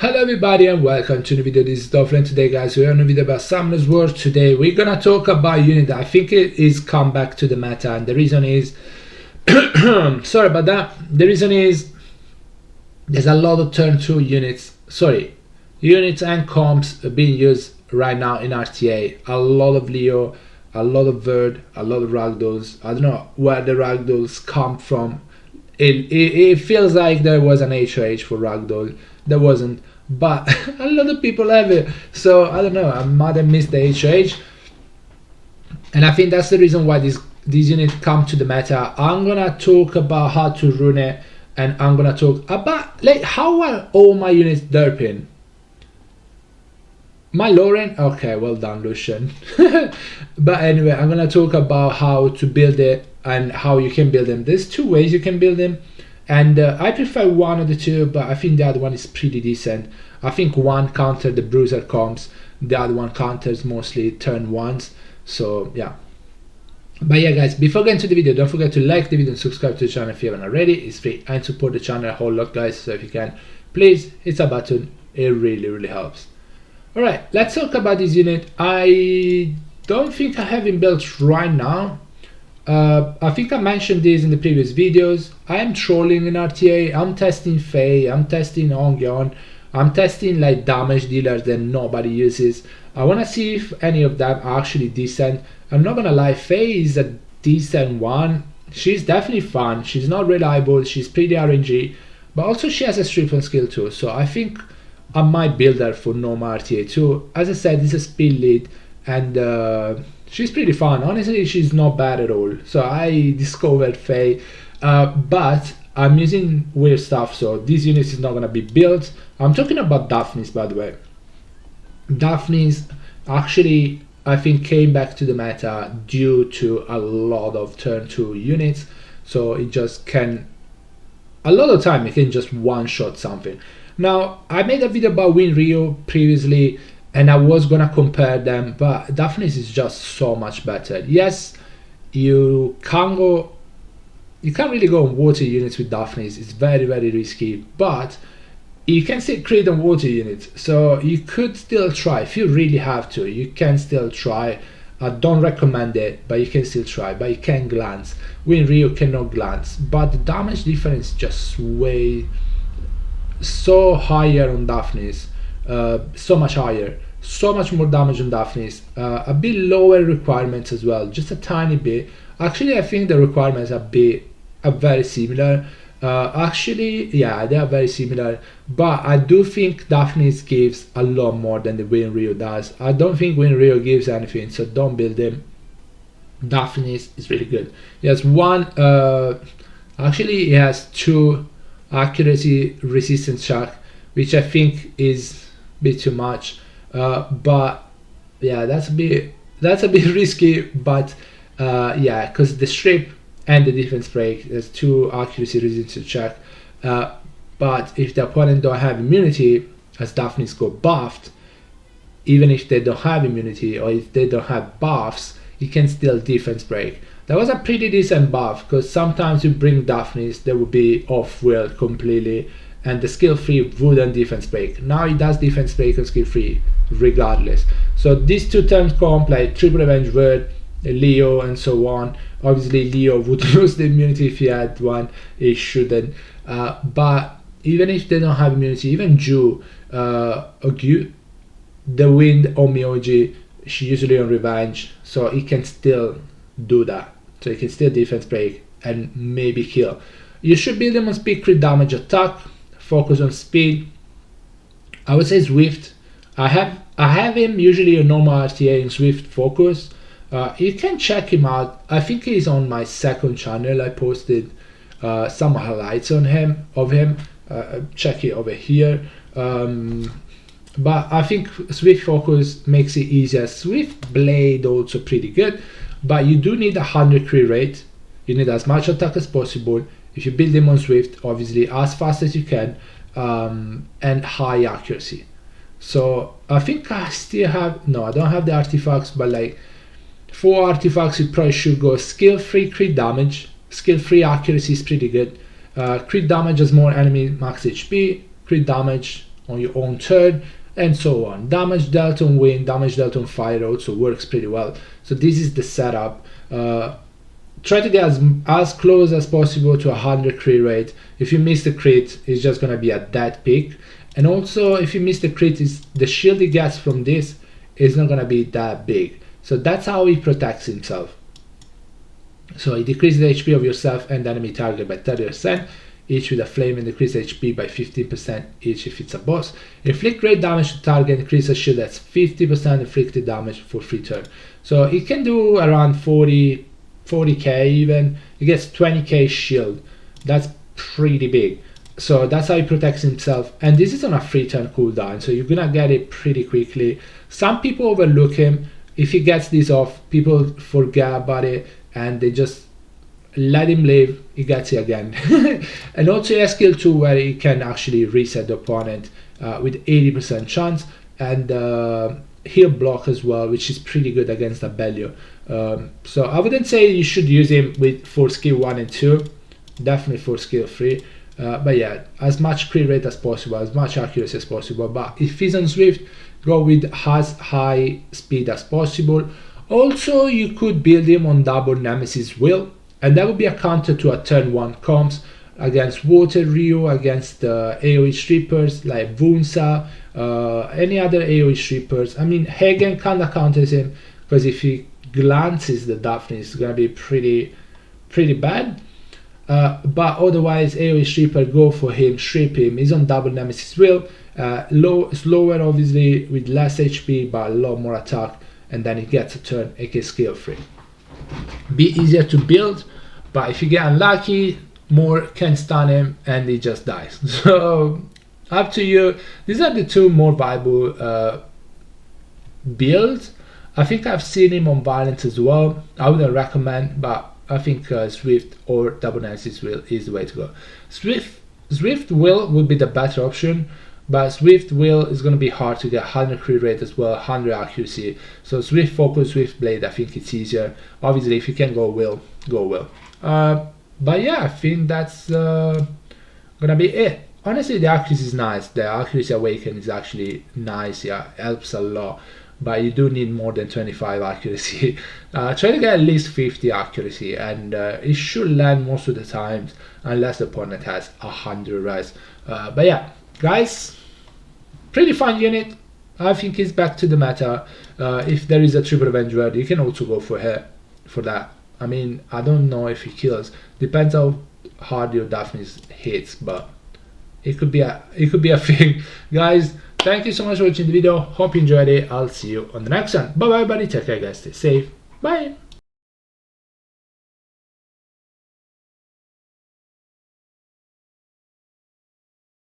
Hello everybody and welcome to the video. This is Daphnis. Today guys, we're on a video about Summoner's War. Today we're gonna talk about unit that I think it is come back to the meta, and the reason is sorry about that. The reason is there's a lot of turn 2 units and comps being used right now in RTA. A lot of Leo, a lot of Verd, a lot of Ragdolls. I don't know where the Ragdolls come from. It feels like there was an HOH for Ragdoll. There wasn't, but a lot of people have it, so I don't know, I might have missed the HOH, and I think that's the reason why these units come to the meta. I'm gonna talk about how to run it, and I'm gonna talk about like how are all my units derping. My Lauren, okay, well done Lucian. But anyway, I'm gonna talk about how to build it and how you can build them. There's two ways you can build them, and I prefer one of the two, but I think the other one is pretty decent. I think one counters the bruiser comps, the other one counters mostly turn ones. So yeah. But yeah guys, before getting to the video, don't forget to like the video and subscribe to the channel if you haven't already. It's free, and support the channel a whole lot guys, so if you can, please hit a button. It really helps. Alright, let's talk about this unit. I don't think I have him built right now. I think I mentioned this in the previous videos. I am trolling in RTA, I'm testing Faye, I'm testing Ongyon, I'm testing like damage dealers that nobody uses. I want to see if any of them are actually decent. I'm not gonna lie, Faye is a decent one. She's definitely fun, she's not reliable, she's pretty RNG, but also she has a strip on skill too, so I think I might build her for normal RTA too. As I said, this is a speed lead, and she's pretty fun. Honestly, she's not bad at all. So I discovered Faye, but I'm using weird stuff, so this unit is not gonna be built. I'm talking about Daphnis, by the way. Daphnis actually, I think, came back to the meta due to a lot of turn 2 units, so it just can, a lot of time it can just one-shot something. Now, I made a video about Win Rio previously, and I was gonna compare them, but Daphnis is just so much better. Yes, you can't really go on water units with Daphnis. It's very risky, but you can still create on water units, so you could still try if you really have to. You can still try. I don't recommend it, but you can still try. But you can glance. Win Rio cannot glance, but the damage difference is just so higher on Daphnis, so much higher, so much more damage on Daphnis, a bit lower requirements as well, just a tiny bit. Actually, I think the requirements are very similar. Actually, yeah, they are very similar, but I do think Daphnis gives a lot more than the Win Rio does. I don't think Win Rio gives anything, so don't build him. Daphnis is really good. He has one, actually he has 2 accuracy resistance check, which I think is a bit too much, but yeah, that's a bit risky, but yeah, because the strip and the defense break, there's 2 accuracy resistance check, but if the opponent don't have immunity, as Daphnis go buffed, even if they don't have immunity or if they don't have buffs, you can still defense break. That was a pretty decent buff, because sometimes you bring Daphnis, they would be off world completely, and the skill 3 wouldn't defense break. Now it does defense break on skill 3 regardless. So these 2 turns comp, like Triple Revenge Verd, Leo, and so on. Obviously Leo would lose the immunity if he had one, he shouldn't. But even if they don't have immunity, even Ju, Ogu, the Wind on Myoji, she usually on Revenge, so he can still do that. So you can still defense break and maybe kill. You should build him on speed, crit damage, attack, focus on speed. I would say Swift. I have him usually on normal RTA in Swift focus. You can check him out. I think he's on my second channel. I posted some highlights on him. Check it over here. But I think Swift focus makes it easier. Swift blade also pretty good, but you do need 100 crit rate. You need as much attack as possible. If you build him on Swift, obviously as fast as you can, and high accuracy. So I think I still have, no, I don't have the artifacts, but like 4 artifacts, you probably should go skill 3 crit damage. Skill 3 accuracy is pretty good. Crit damage as more enemy max HP. Crit damage on your own turn, and so on. Damage dealt on win, damage dealt on fire also works pretty well. So this is the setup. Try to get as close as possible to 100 crit rate. If you miss the crit, it's just gonna be a dead pick. And also, if you miss the crit, the shield he gets from this is not gonna be that big. So that's how he protects himself. So he decreases the HP of yourself and the enemy target by 30%, each with a flame, and decrease HP by 15% each if it's a boss. Inflict great damage to target, increase a shield that's 50% inflicted damage for free turn. So he can do around 40k even. He gets 20k shield. That's pretty big. So that's how he protects himself, and this is on a free turn cooldown, so you're gonna get it pretty quickly. Some people overlook him. If he gets this off, people forget about it and they just let him live. He gets it again. And also he has skill 2 where he can actually reset the opponent with 80% chance, and he'll block as well, which is pretty good against Abellio. So I wouldn't say you should use him for skill 1 and 2, definitely for skill 3. But yeah, as much crit rate as possible, as much accuracy as possible. But if he's on Swift, go with as high speed as possible. Also, you could build him on double Nemesis Will, and that would be a counter to a turn 1 comps against Water Ryu, against AoE strippers like Vunsa, any other AoE strippers. I mean, Hagen kinda counters him, because if he glances the Daphnis, it's gonna be pretty bad. But otherwise, AoE stripper, go for him, strip him. He's on double Nemesis Will, slower obviously, with less HP but a lot more attack, and then he gets a turn, aka skill 3. Be easier to build, but if you get unlucky, more can stun him and he just dies. So up to you. These are the two more viable builds. I think I've seen him on Violence as well. I wouldn't recommend, but I think Swift or double Nemesis Will is the way to go. Swift Will would be the better option, but Swift Will is going to be hard to get 100 crit rate as well, 100 accuracy. So Swift Focus, Swift Blade, I think it's easier. Obviously, if you can go Will, go Will. But yeah, I think that's gonna be it. Honestly, the accuracy is nice. The accuracy awaken is actually nice. Yeah, helps a lot. But you do need more than 25 accuracy. Try to get at least 50 accuracy, and it should land most of the times, unless the opponent has 100 res. But yeah, guys, pretty fun unit. I think it's back to the meta. If there is a triple revenge word, you can also go for her for that. I mean, I don't know if he kills. Depends how hard your Daphnis hits, but it could be a thing, guys. Thank you so much for watching the video. Hope you enjoyed it. I'll see you on the next one. Bye bye, buddy. Take care, guys. Stay safe. Bye.